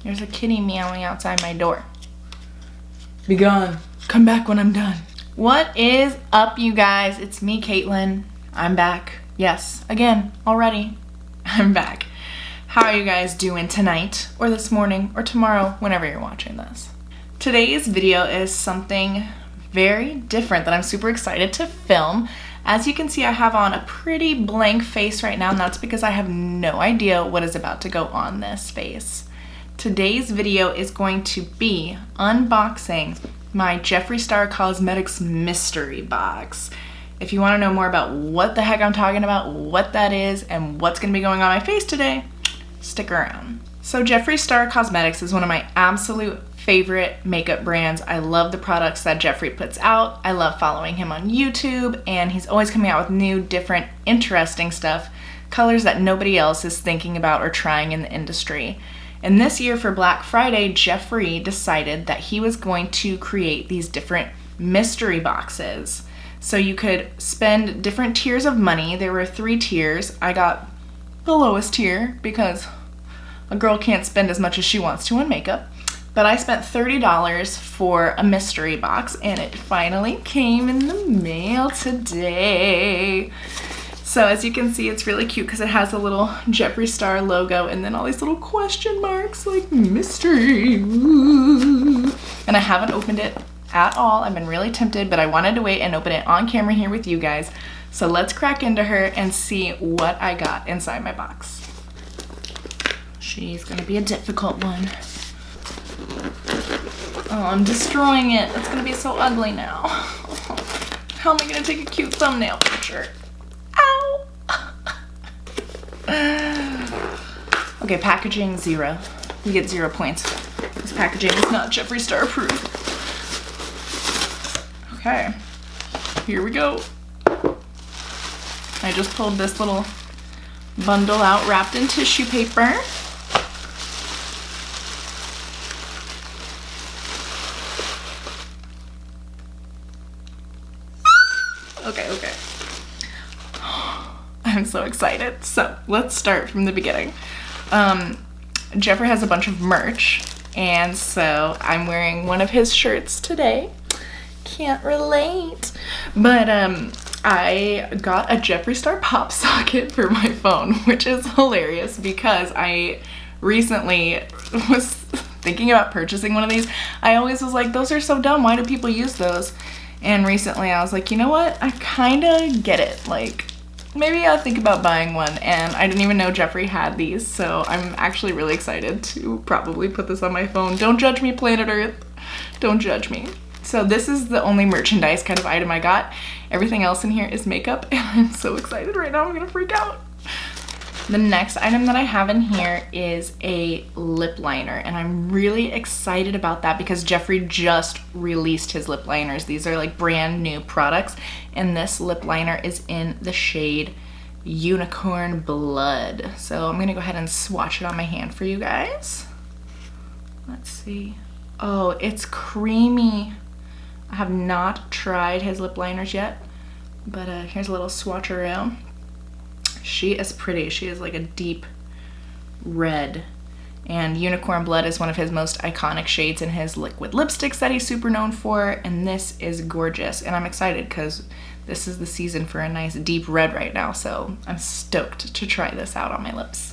There's a kitty meowing outside my door. Be gone. Come back when I'm done. What is up, you guys? It's me, Caitland. I'm back. Yes, again, already. I'm back. How are you guys doing tonight, or this morning, or tomorrow, whenever you're watching this? Today's video is something very different that I'm super excited to film. As you can see, I have on a pretty blank face right now, and that's because I have no idea what is about to go on this face. Today's video is going to be unboxing my Jeffree Star Cosmetics mystery box. If you want to know more about what the heck I'm talking about, what that is, and what's going to be going on my face today, stick around. So Jeffree Star Cosmetics is one of my absolute favorite makeup brands. I love the products that Jeffree puts out. I love following him on YouTube, and he's always coming out with new, different, interesting stuff, colors that nobody else is thinking about or trying in the industry. And this year for Black Friday, Jeffree decided that he was going to create these different mystery boxes. So you could spend different tiers of money. There were 3 tiers. I got the lowest tier because a girl can't spend as much as she wants to on makeup. But I spent $30 for a mystery box, and it finally came in the mail today. So as you can see, it's really cute because it has a little Jeffree Star logo and then all these little question marks like mystery. Ooh. And I haven't opened it at all. I've been really tempted, but I wanted to wait and open it on camera here with you guys. So let's crack into her and see what I got inside my box. She's gonna be a difficult one. Oh, I'm destroying it. It's gonna be so ugly now. How am I gonna take a cute thumbnail picture? Ow! Okay, packaging 0. You get 0 points. This packaging is not Jeffree Star approved. Okay, here we go. I just pulled this little bundle out wrapped in tissue paper. Okay. I'm so excited. So let's start from the beginning. Jeffree has a bunch of merch, and so I'm wearing one of his shirts today. Can't relate. But I got a Jeffree Star pop socket for my phone, which is hilarious because I recently was thinking about purchasing one of these. I always was like, those are so dumb. Why do people use those? And recently I was like, you know what? I kind of get it. Like, maybe I'll think about buying one. And I didn't even know Jeffree had these, so I'm actually really excited to probably put this on my phone. Don't judge me, Planet Earth. Don't judge me. So this is the only merchandise kind of item I got. Everything else in here is makeup, and I'm so excited right now. I'm gonna freak out. The next item that I have in here is a lip liner, and I'm really excited about that because Jeffree just released his lip liners. These are like brand new products, and this lip liner is in the shade Unicorn Blood. So I'm gonna go ahead and swatch it on my hand for you guys. Let's see. Oh, it's creamy. I have not tried his lip liners yet, but here's a little swatcheroo. She is pretty. She is like a deep red, and Unicorn Blood is one of his most iconic shades in his liquid lipsticks that he's super known for, and this is gorgeous. And I'm excited because this is the season for a nice deep red right now, so I'm stoked to try this out on my lips.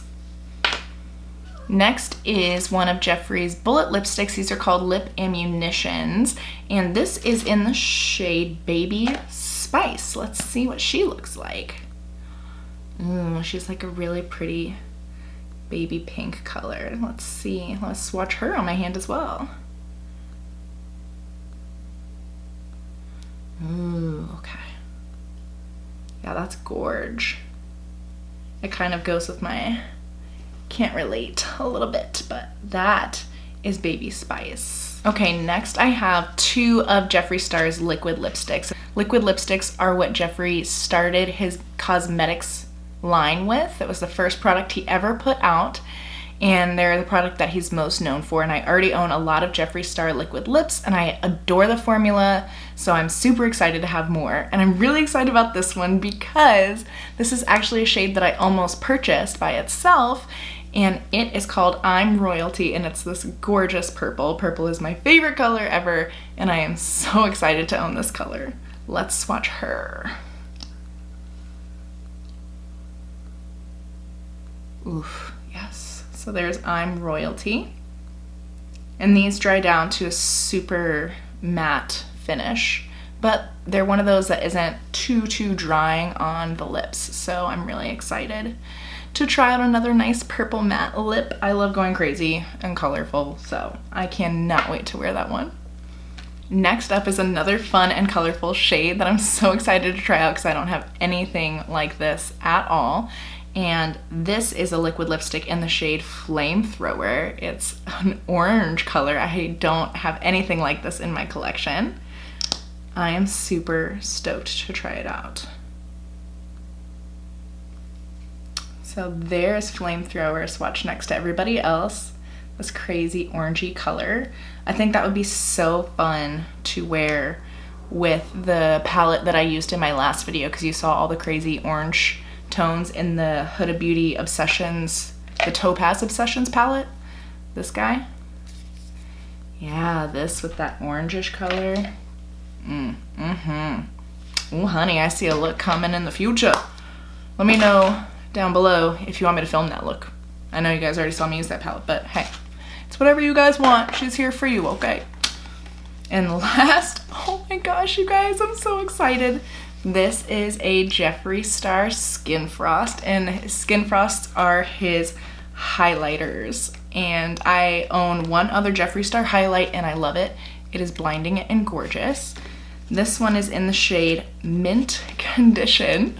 Next is one of Jeffree's bullet lipsticks. These are called Lip Ammunitions, and this is in the shade Baby Spice. Let's see what she looks like. Ooh, she's like a really pretty baby pink color. Let's see. Let's swatch her on my hand as well. Ooh, okay. Yeah, that's gorge. It kind of goes with my can't relate a little bit, but that is Baby Spice. Okay, next I have 2 of Jeffree Star's liquid lipsticks. Liquid lipsticks are what Jeffree started his cosmetics line with. It was the first product he ever put out, and they're the product that he's most known for. And I already own a lot of Jeffree Star liquid lips, and I adore the formula, so I'm super excited to have more. And I'm really excited about this one because this is actually a shade that I almost purchased by itself, and it is called I'm Royalty, and it's this gorgeous purple. Purple is my favorite color ever, and I am so excited to own this color. Let's swatch her. Oof, yes. So there's I'm Royalty. And these dry down to a super matte finish, but they're one of those that isn't too drying on the lips. So I'm really excited to try out another nice purple matte lip. I love going crazy and colorful, so I cannot wait to wear that one. Next up is another fun and colorful shade that I'm so excited to try out because I don't have anything like this at all. And this is a liquid lipstick in the shade Flamethrower. It's an orange color. I don't have anything like this in my collection. I am super stoked to try it out. So there's Flamethrower swatched next to everybody else. This crazy orangey color. I think that would be so fun to wear with the palette that I used in my last video because you saw all the crazy orange tones in the Huda Beauty Obsessions, the Topaz Obsessions palette. This guy. Yeah, this with that orangish color. Oh, honey, I see a look coming in the future. Let me know down below if you want me to film that look. I know you guys already saw me use that palette, but hey, it's whatever you guys want. She's here for you, okay? And last, oh my gosh, you guys, I'm so excited. This is a Jeffree Star Skin Frost, and Skin Frosts are his highlighters. And I own one other Jeffree Star highlight, and I love it. It is blinding and gorgeous. This one is in the shade Mint Condition.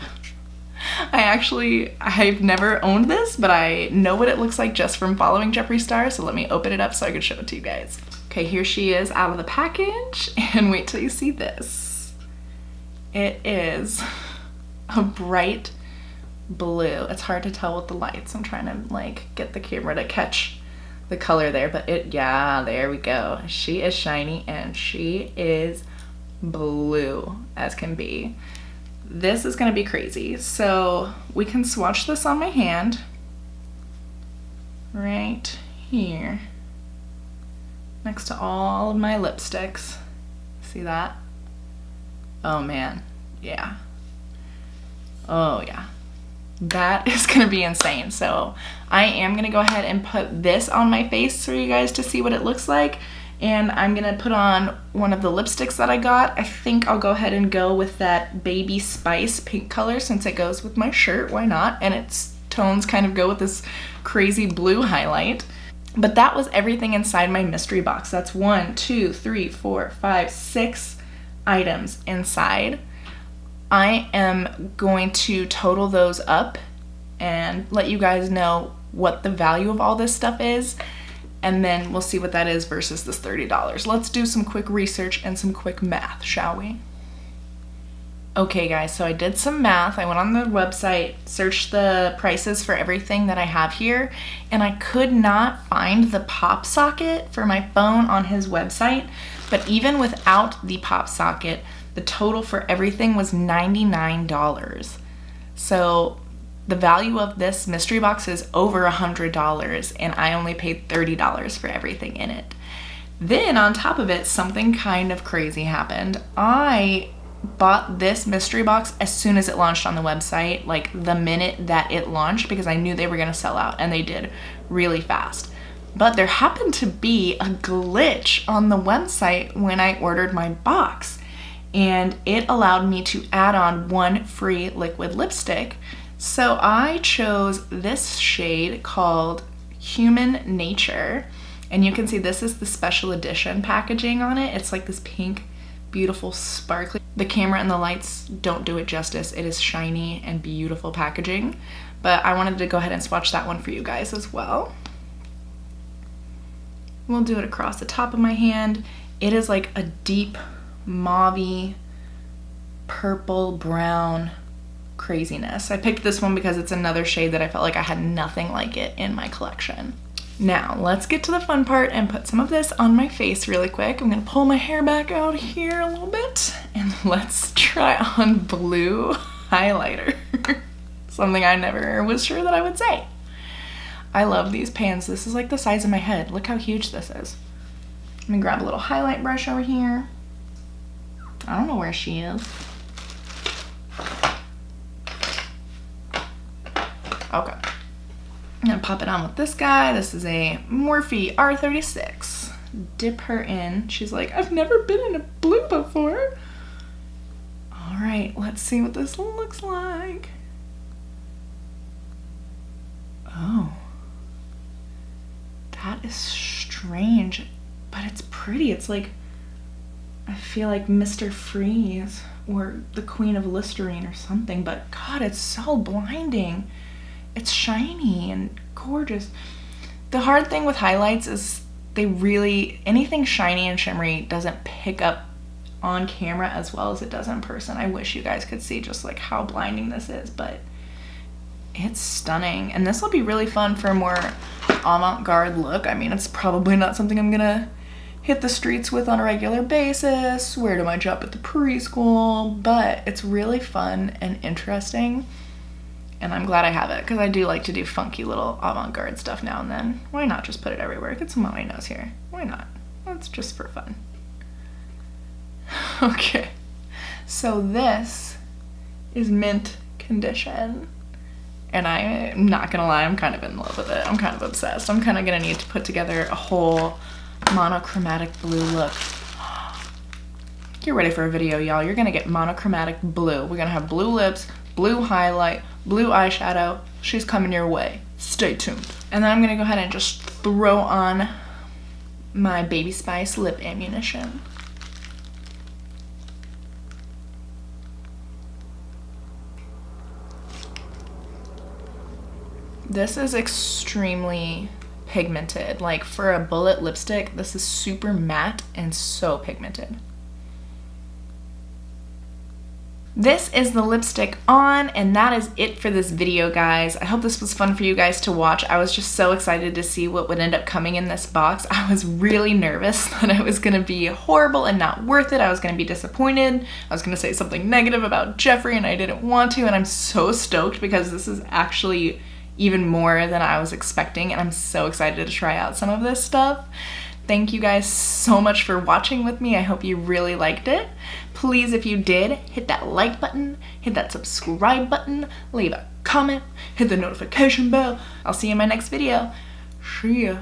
I've never owned this, but I know what it looks like just from following Jeffree Star, so let me open it up so I can show it to you guys. Okay, here she is out of the package, and wait till you see this. It is a bright blue. It's hard to tell with the lights. I'm trying to like get the camera to catch the color there, but yeah, there we go. She is shiny and she is blue as can be. This is gonna be crazy. So we can swatch this on my hand right here next to all of my lipsticks. See that? Oh man, yeah. Oh yeah. That is gonna be insane. So I am gonna go ahead and put this on my face for you guys to see what it looks like. And I'm gonna put on one of the lipsticks that I got. I think I'll go ahead and go with that Baby Spice pink color since it goes with my shirt, why not? And its tones kind of go with this crazy blue highlight. But that was everything inside my mystery box. That's 1, 2, 3, 4, 5, 6 items inside. I am going to total those up and let you guys know what the value of all this stuff is, and then we'll see what that is versus this $30. Let's do some quick research and some quick math, shall we? Okay guys, so I did some math. I went on the website, searched the prices for everything that I have here, and I could not find the pop socket for my phone on his website. But even without the pop socket, the total for everything was $99. So the value of this mystery box is over $100, and I only paid $30 for everything in it. Then on top of it, something kind of crazy happened. I bought this mystery box as soon as it launched on the website, like the minute that it launched, because I knew they were gonna sell out, and they did really fast. But there happened to be a glitch on the website when I ordered my box, and it allowed me to add on one free liquid lipstick. So I chose this shade called Human Nature, and you can see this is the special edition packaging on it. It's like this pink, beautiful, sparkly. The camera and the lights don't do it justice. It is shiny and beautiful packaging, but I wanted to go ahead and swatch that one for you guys as well. We'll do it across the top of my hand. It is like a deep mauve-y, purple, brown craziness. I picked this one because it's another shade that I felt like I had nothing like it in my collection. Now, let's get to the fun part and put some of this on my face really quick. I'm gonna pull my hair back out here a little bit, and let's try on blue highlighter. Something I never was sure that I would say. I love these pans. This is like the size of my head. Look how huge this is. Let me grab a little highlight brush over here. I don't know where she is. Okay. I'm gonna pop it on with this guy. This is a Morphe R36. Dip her in. She's like, I've never been in a blue before. All right, let's see what this looks like. Oh. That is strange, but it's pretty. It's like, I feel like Mr. Freeze or the Queen of Listerine or something, but God, it's so blinding. It's shiny and gorgeous. The hard thing with highlights is anything shiny and shimmery doesn't pick up on camera as well as it does in person. I wish you guys could see just like how blinding this is, but it's stunning. And this will be really fun for a more avant-garde look. I mean, it's probably not something I'm gonna hit the streets with on a regular basis, wear to my job at the preschool, but it's really fun and interesting. And I'm glad I have it because I do like to do funky little avant-garde stuff now and then. Why not just put it everywhere? Get some on my nose here. Why not? That's just for fun. Okay, so this is mint condition. And I'm not gonna lie, I'm kind of in love with it. I'm kind of obsessed. I'm kind of gonna need to put together a whole monochromatic blue look. Get ready for a video, y'all. You're gonna get monochromatic blue. We're gonna have blue lips, blue highlight, blue eyeshadow. She's coming your way. Stay tuned. And then I'm gonna go ahead and just throw on my Baby Spice lip ammunition. This is extremely pigmented. Like for a bullet lipstick, this is super matte and so pigmented. This is the lipstick on, and that is it for this video, guys. I hope this was fun for you guys to watch. I was just so excited to see what would end up coming in this box. I was really nervous that it was gonna be horrible and not worth it. I was gonna be disappointed. I was gonna say something negative about Jeffree, and I didn't want to, and I'm so stoked because this is actually even more than I was expecting, and I'm so excited to try out some of this stuff. Thank you guys so much for watching with me. I hope you really liked it. Please, if you did, hit that like button, hit that subscribe button, leave a comment, hit the notification bell. I'll see you in my next video. See ya.